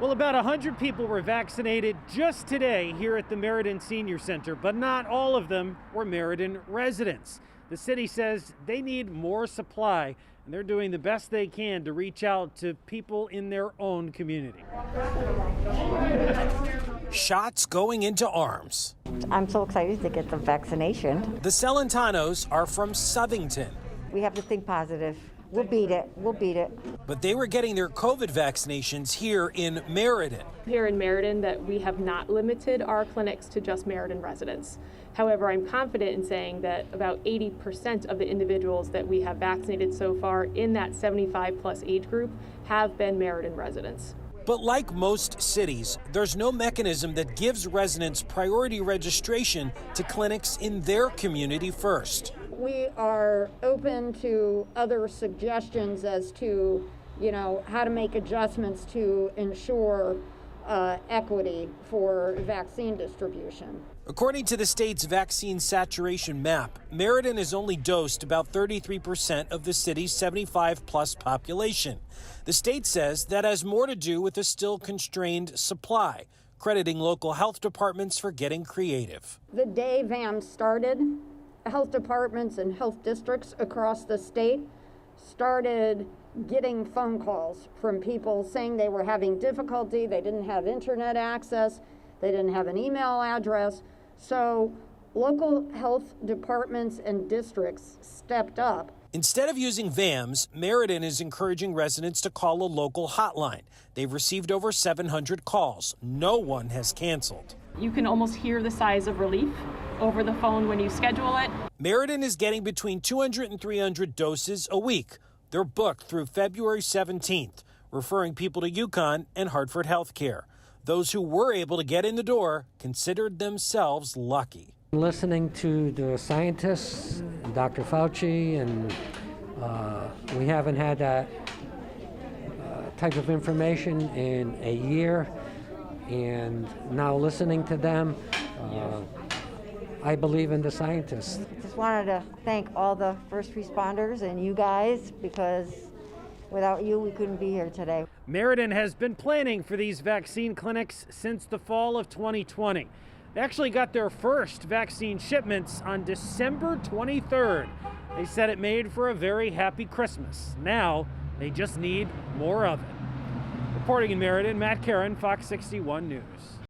Well, about 100 people were vaccinated just today here at the Meriden Senior Center, but not all of them were Meriden residents. The city says they need more supply, and they're doing the best they can to reach out to people in their own community. Shots going into arms. I'm so excited to get the vaccination. The Celentanos are from Southington. We have to think positive. We'll beat it. We'll beat it. But they were getting their COVID vaccinations here in Meriden. Here in Meriden, that we have not limited our clinics to just Meriden residents. However, I'm confident in saying that about 80% of the individuals that we have vaccinated so far in that 75+ age group have been Meriden residents. But like most cities, there's no mechanism that gives residents priority registration to clinics in their community first. We are open to other suggestions as to, how to make adjustments to ensure equity for vaccine distribution. According to the state's vaccine saturation map, Meriden has only dosed about 33% of the city's 75+ population. The state says that has more to do with a still constrained supply, crediting local health departments for getting creative. The day VAM started, health departments and health districts across the state started getting phone calls from people saying they were having difficulty, they didn't have internet access, they didn't have an email address. So local health departments and districts stepped up. Instead of using VAMs, Meriden is encouraging residents to call a local hotline. They've received over 700 calls. No one has canceled. You can almost hear the sighs of relief over the phone when you schedule it. Meriden is getting between 200 and 300 doses a week. They're booked through February 17th, referring people to Yukon and Hartford Healthcare. Those who were able to get in the door considered themselves lucky. Listening to the scientists, Dr. Fauci, and we haven't had that type of information in a year. And now listening to them, I believe in the scientists. Just wanted to thank all the first responders and you guys, because without you, we couldn't be here today. Meriden has been planning for these vaccine clinics since the fall of 2020. They actually got their first vaccine shipments on December 23rd. They said it made for a very happy Christmas. Now they just need more of it. Reporting in Meriden, Matt Karen, Fox 61 News.